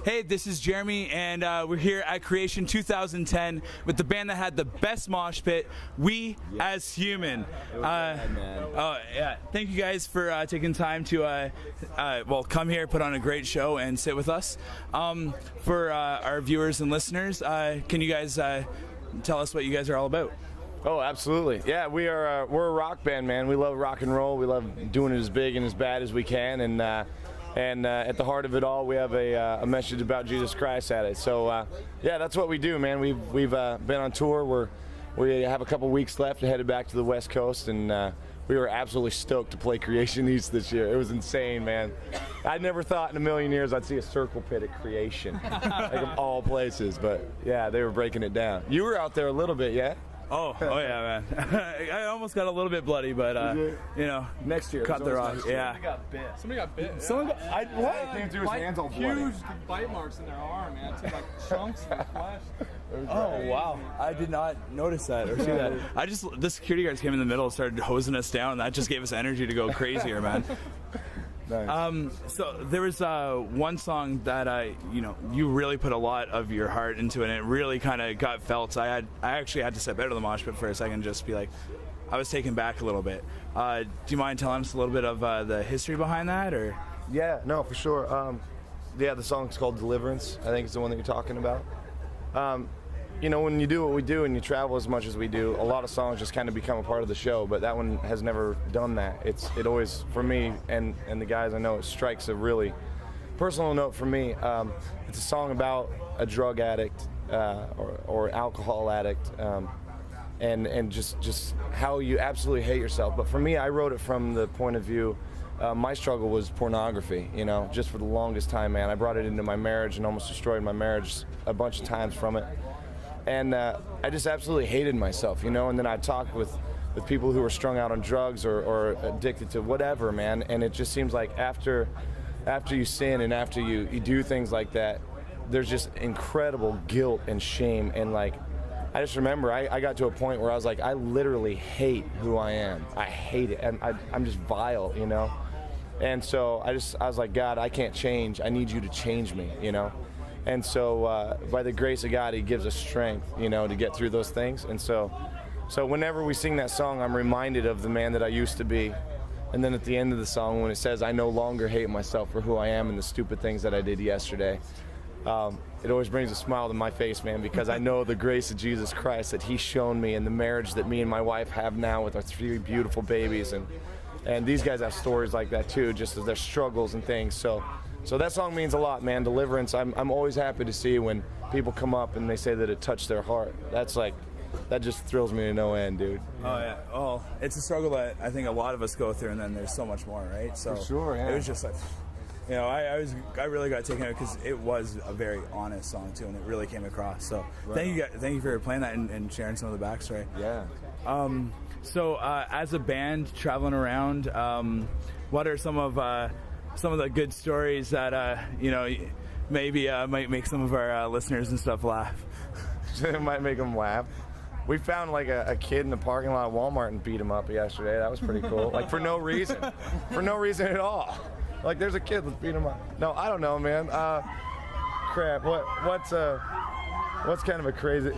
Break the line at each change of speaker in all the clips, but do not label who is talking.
Hey, this is Jeremy, and we're here at Creation 2010 with the band that had the best mosh pit, We As Human. Thank you guys for taking time to come here, put on a great show, and sit with us. For our viewers and listeners, can you guys tell us what you guys are all about?
Oh, absolutely. Yeah, we're a rock band, man. We love rock and roll. We love doing it as big and as bad as we can, and at the heart of it all, we have a message about Jesus Christ at it. So, that's what we do, man. We've been on tour. We have a couple weeks left to head back to the West Coast, and we were absolutely stoked to play Creation East this year. It was insane, man. I never thought in a million years I'd see a circle pit at Creation, like of all places. But yeah, they were breaking it down. You were out there a little bit, yeah?
Oh yeah, man. I almost got a little bit bloody, but
next year
cut the rock. Yeah.
Somebody got bit.
What? Came through his hands all bloody.
Huge bite marks in their arm, man. It took like chunks of the flesh.
Oh wow! I did not notice that or see that. The security guards came in the middle and started hosing us down. And that just gave us energy to go crazier, man.
Nice.
So there was one song that you really put a lot of your heart into it, and it really kind of got felt. I actually had to step out of the mosh pit for a second, just be like, I was taken back a little bit. Do you mind telling us a little bit of the history behind that, or?
Yeah, no, for sure. The song's called Deliverance. I think it's the one that you're talking about. When you do what we do and you travel as much as we do, a lot of songs just kind of become a part of the show, but that one has never done that. It always, for me and the guys I know, it strikes a really personal note for me. It's a song about a drug addict or alcohol addict, and just how you absolutely hate yourself. But for me, I wrote it from the point of view, my struggle was pornography, just for the longest time, man. I brought it into my marriage and almost destroyed my marriage a bunch of times from it. And I just absolutely hated myself, and then I talked with people who were strung out on drugs or addicted to whatever, man, and it just seems like after you sin and after you do things like that, there's just incredible guilt and shame, and like, I just remember I got to a point where I was like, I literally hate who I am. I hate it, and I'm just vile, and so I was like, God, I can't change. I need you to change me, And so by the grace of God, he gives us strength, to get through those things. And so whenever we sing that song, I'm reminded of the man that I used to be. And then at the end of the song, when it says, I no longer hate myself for who I am and the stupid things that I did yesterday, it always brings a smile to my face, man, because I know the grace of Jesus Christ that he's shown me in the marriage that me and my wife have now with our 3 beautiful babies. And these guys have stories like that too, just as their struggles and things. So that song means a lot, man. Deliverance. I'm always happy to see when people come up and they say that it touched their heart. That just thrills me to no end, dude.
Oh yeah. Well, it's a struggle that I think a lot of us go through, and then there's so much more, right? So
for sure, yeah.
It was just like, I really got taken out because it was a very honest song too, and it really came across. So thank you for playing that and sharing some of the backstory.
Yeah.
So as a band traveling around, what are some of the good stories that maybe might make some of our listeners and stuff laugh?
It might make them laugh. We found like a kid in the parking lot of Walmart and beat him up yesterday. That was pretty cool. Like for no reason at all. Like there's a kid, let's beat him up. No, I don't know, man. Crap. What's kind of a crazy?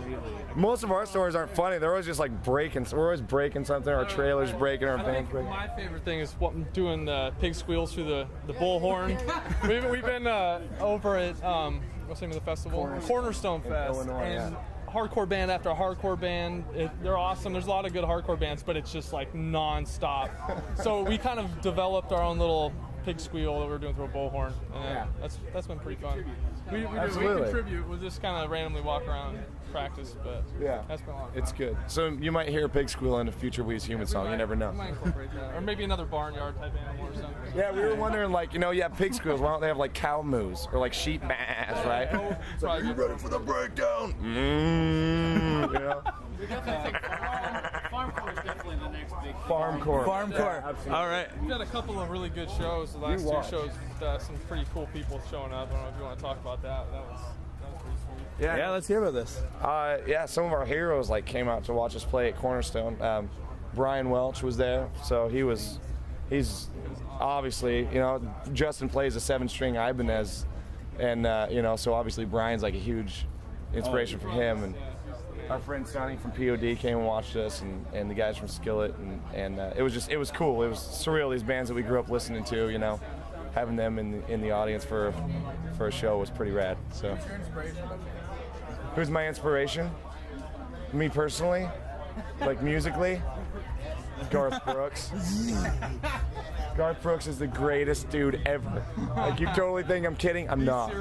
Most of our stories aren't funny. They're always just like breaking. We're always breaking something. Our trailer's breaking. Our van's breaking.
My favorite thing is doing the pig squeals through the bullhorn. We've been over at what's the name of the festival? Cornerstone Fest.
Illinois,
and hardcore band after hardcore band. They're awesome. There's a lot of good hardcore bands, but it's just like non-stop. So we kind of developed our own little pig squeal that we're doing through a bullhorn, and that's been pretty fun. We contribute. We'll just kind of randomly walk around and practice, but that's been a lot of fun.
It's good. So you might hear a pig squeal in a future We As Human song. You never know.
We might incorporate that, or maybe another barnyard type animal or something.
Yeah, we were wondering, like, pig squeals. Why don't they have like cow moos or like sheep mass, right? So are you ready for the breakdown?
We definitely think farmcore is definitely the next big thing.
Farmcore.
Yeah, all right.
We've had a couple of really good shows. The last 2 shows, some pretty cool people showing up. I don't know if you want to talk about that. That was pretty sweet.
Yeah, let's hear about this.
Some of our heroes came out to watch us play at Cornerstone. Brian Welch was there, so he's obviously, Justin plays a 7-string Ibanez And you know, so obviously Brian's like a huge inspiration for him. And our friend Sonny from POD came and watched us, and the guys from Skillet, and it was cool. It was surreal. These bands that we grew up listening to, you know, having them in the audience for a show was pretty rad. So, who's my inspiration? Me personally, like musically, Garth Brooks. Garth Brooks is the greatest dude ever. Like, you totally think I'm kidding? I'm not.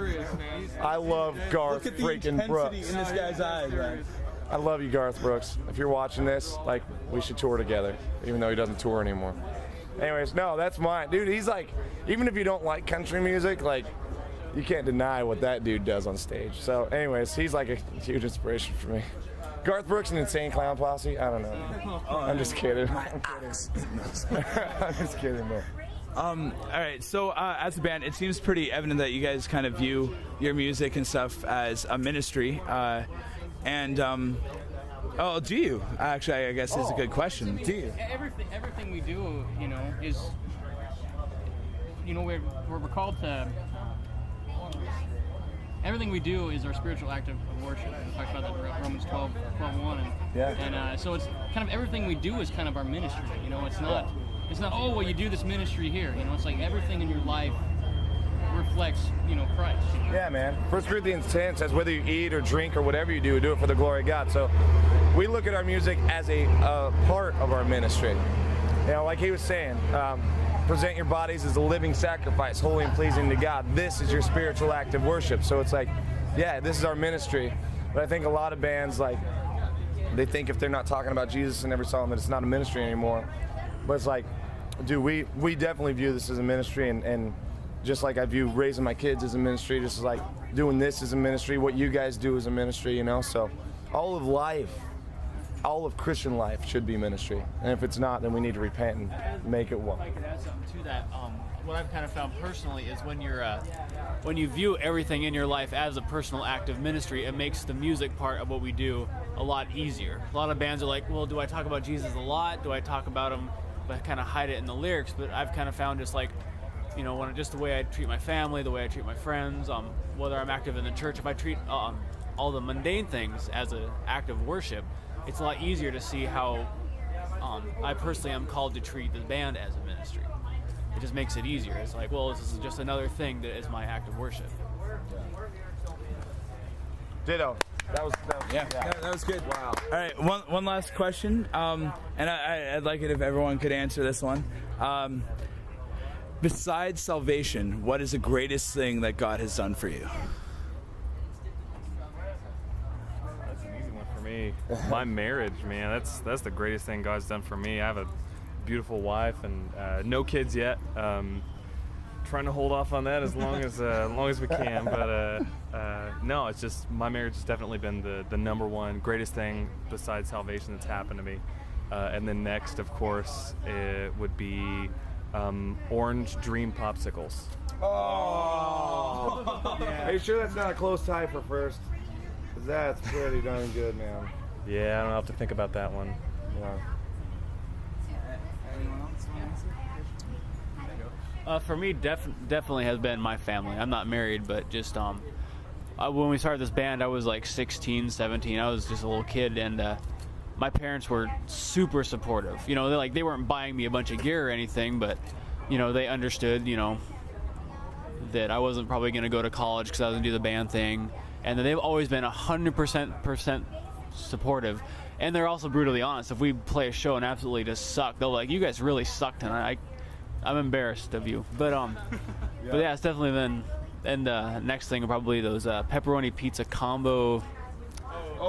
I love Garth freaking Brooks.
In this guy's eyes, man.
I love you, Garth Brooks. If you're watching this, like, we should tour together, even though he doesn't tour anymore. Anyways, no, that's mine. Dude, he's like, even if you don't like country music, like, you can't deny what that dude does on stage. So, anyways, he's like a huge inspiration for me. Garth Brooks and Insane Clown Posse? I don't know. I'm just kidding. I'm just kidding, man.
All right, so as a band, it seems pretty evident that you guys kind of view your music and stuff as a ministry. Do you? Actually, I guess is a good question. Do you?
Everything we do, you know, is, you know, we're called to. Everything we do is our spiritual act of worship. We talked about that in Romans 12:1. And so it's kind of everything we do is kind of our ministry. You know, it's not, oh, well, you do this ministry here. You know, it's like everything in your life reflects, you know, Christ. You know?
Yeah, man. 1 Corinthians 10 says whether you eat or drink or whatever you do it for the glory of God. So we look at our music as a part of our ministry. You know, like he was saying, present your bodies as a living sacrifice, holy and pleasing to God. This is your spiritual act of worship. So it's like, yeah, this is our ministry. But I think a lot of bands, like, they think if they're not talking about Jesus in every song that it's not a ministry anymore. But it's like, dude, we definitely view this as a ministry, and just like I view raising my kids as a ministry, just like doing this as a ministry, what you guys do as a ministry, you know? So all of life, all of Christian life should be ministry. And if it's not, then we need to repent and make it one.
If I could add something to that, what I've kind of found personally is when you view everything in your life as a personal act of ministry, it makes the music part of what we do a lot easier. A lot of bands are like, well, do I talk about Jesus a lot? Do I talk about him, but kind of hide it in the lyrics? But I've kind of found just like, you know, just the way I treat my family, the way I treat my friends, whether I'm active in the church, if I treat all the mundane things as an act of worship, it's a lot easier to see how I personally am called to treat the band as a ministry. It just makes it easier. It's like, well, this is just another thing that is my act of worship.
Ditto. That was
that was good. Wow. All right, one last question, and I'd like it if everyone could answer this one. Besides salvation, what is the greatest thing that God has done for you?
That's an easy one for me. My marriage, man, that's the greatest thing God's done for me. I have a beautiful wife and no kids yet. Trying to hold off on that as long as we can. But no, it's just my marriage has definitely been the number one greatest thing besides salvation that's happened to me. And then next, of course, it would be orange dream popsicles.
Oh! Yeah. Are you sure that's not a close tie for first? 'Cause that's pretty darn good, man.
Yeah, I don't have to think about that one.
Yeah.
For me, definitely has been my family. I'm not married, but just when we started this band, I was like 16, 17. I was just a little kid, and my parents were super supportive. You know, they weren't buying me a bunch of gear or anything, but you know, they understood, you know, that I wasn't probably going to go to college because I was going to do the band thing, and that they've always been 100% supportive. And they're also brutally honest. If we play a show and absolutely just suck, they'll be like, "You guys really suck tonight. I'm embarrassed of you." But but yeah, it's definitely been. And next thing, probably those pepperoni pizza combo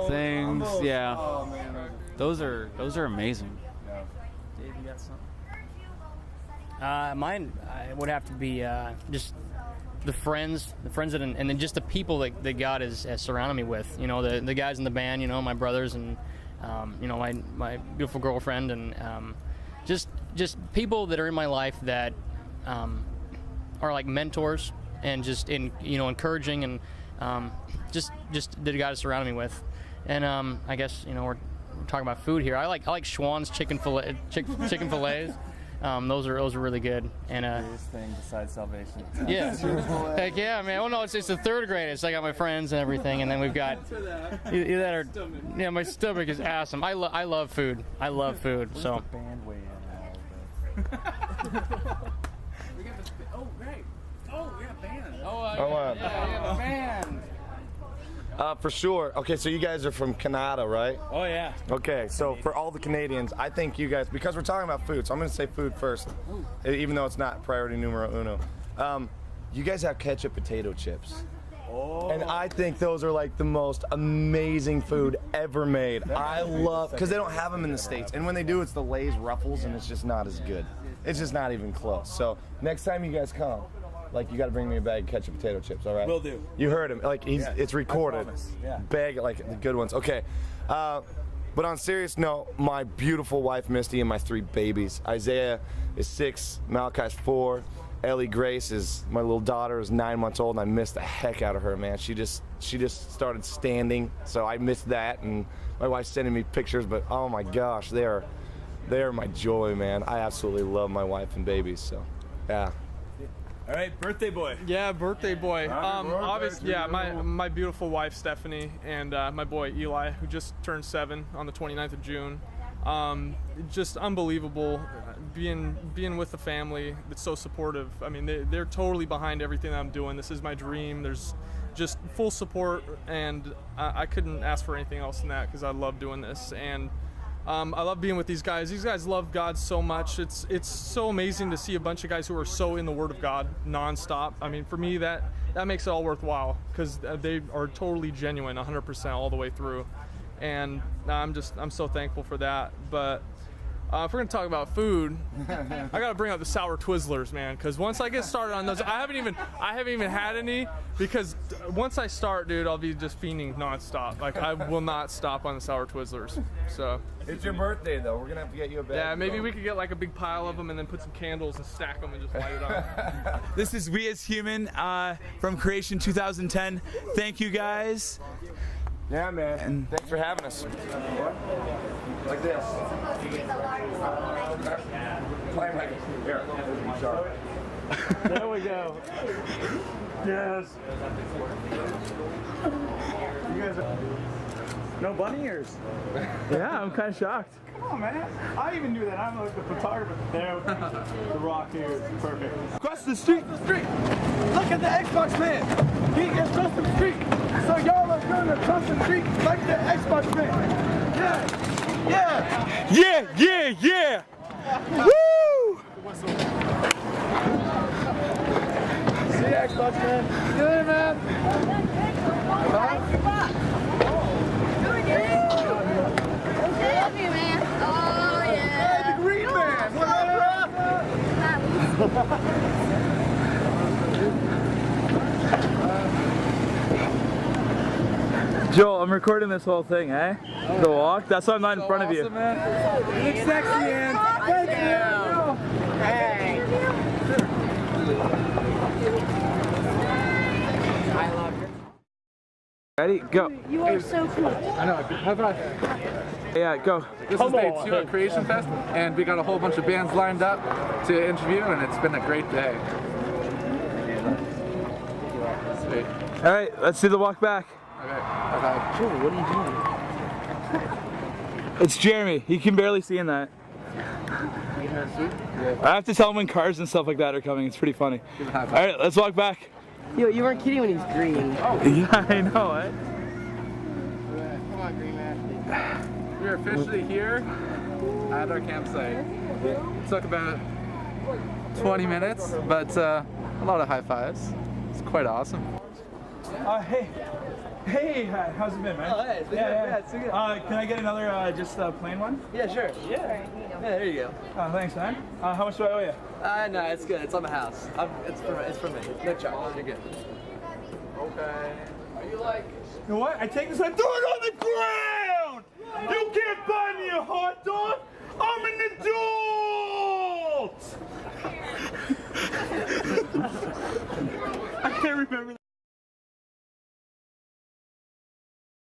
things.
Combos.
Yeah,
Oh, man.
those are amazing.
Yeah.
Dave, you got something?
Mine would have to be just the friends that, and then just the people that God has surrounded me with. You know, the guys in the band. You know, my brothers and you know, my beautiful girlfriend, and just people that are in my life that are like mentors and just encouraging, and just that God has surrounded me with. And I guess, you know, we're talking about food here. I like Schwann's chicken fillets. Those are really good. And
Greatest thing besides salvation.
yeah, heck yeah, man. Well, no, it's the third greatest. I got my friends and everything, and then we've got you that are. Yeah, my stomach is awesome. I love food. I love food. So.
Band way in
We got this. Oh, right. Oh, yeah, band.
Oh,
Band.
For sure. Okay, so you guys are from Canada, right?
Oh yeah.
Okay, so for all the Canadians, I think you guys, because we're talking about food, so I'm going to say food first, even though it's not priority numero uno. You guys have ketchup potato chips. Oh. And I think those are like the most amazing food ever made. I love, because they don't have them in the States. And when they do, it's the Lay's Ruffles, and it's just not as good. It's just not even close. So next time you guys come, like, you got to bring me a bag of ketchup potato chips, all right?
Will do.
You heard him. Like, it's recorded.
Yeah.
Bag, like, the good ones. Okay. But on serious note, my beautiful wife, Misty, and my 3 babies. Isaiah is 6, Malachi's 4. Ellie Grace is, my little daughter, is 9 months old, and I missed the heck out of her, man. She just started standing, so I missed that. And my wife's sending me pictures, but oh my gosh, they are my joy, man. I absolutely love my wife and babies, so, yeah.
All right, birthday boy.
Yeah, birthday boy. Obviously, yeah, my beautiful wife Stephanie and my boy Eli, who just turned 7 on the 29th of June. Just unbelievable being with the family that's so supportive. I mean, they're totally behind everything that I'm doing. This is my dream. There's just full support, and I couldn't ask for anything else than that, because I love doing this. And I love being with these guys. These guys love God so much. It's so amazing to see a bunch of guys who are so in the Word of God nonstop. I mean, for me, that makes it all worthwhile, because they are totally genuine 100% all the way through. And I'm so thankful for that. But if we're gonna talk about food, I gotta bring up the sour Twizzlers, man. Because once I get started on those, I haven't even had any. Because once I start, dude, I'll be just fiending nonstop. Like, I will not stop on the sour Twizzlers. So.
It's your birthday, though. We're gonna have to get you a bag.
Yeah, maybe we could get like a big pile of them and then put some candles and stack them and just light it up.
This is We As Human from Creation 2010. Thank you guys.
Yeah, man. And thanks for having us. Like this. Here.
There we go. Yes. You guys are... No bunny ears.
Yeah, I'm kind of shocked.
Come on, man. I even knew that. I'm like the photographer. There, the rock here is perfect.
Across the street.
Look at the Xbox man. He is across the street. So y'all are going across the street like the Xbox man. Yeah.
Yeah. Woo!
See you, Xbox man. Good, man.
Love you, man. Oh, yeah.
Hey, the green man. What up?
Joel, I'm recording this whole thing, eh? The walk. That's why I'm not in front of you.
Man. You look sexy, man. Thank you.
Hey.
I love you.
Ready? Go.
You are so cool.
I know. High five.
Yeah, go.
This is day 2 at Creation Fest, and we got a whole bunch of bands lined up to interview, and it's been a great day. Sweet.
All right, let's do the walk back.
Okay. Bye-bye.
Joel, what are you doing?
It's Jeremy. He can barely see in that. I have to tell him when cars and stuff like that are coming. It's pretty funny. All right, let's walk back.
Yo, you weren't kidding when he's green.
Oh.
Yeah, I know, eh?
Come on, Green Man. We're officially here at our campsite. It took about 20 minutes, but a lot of high fives. It's quite awesome.
Hey, how's it been, man?
Oh, hey, it's been good. Yeah, it's been good.
Can I get another just plain one?
Yeah, sure. Yeah, there you go.
Thanks, man. How much do I owe you?
No, it's good. It's on the house. It's for me. No charge. You're good.
Okay. Are you like...
You know what? I take this and throw it on the ground! You can't buy me a hot dog!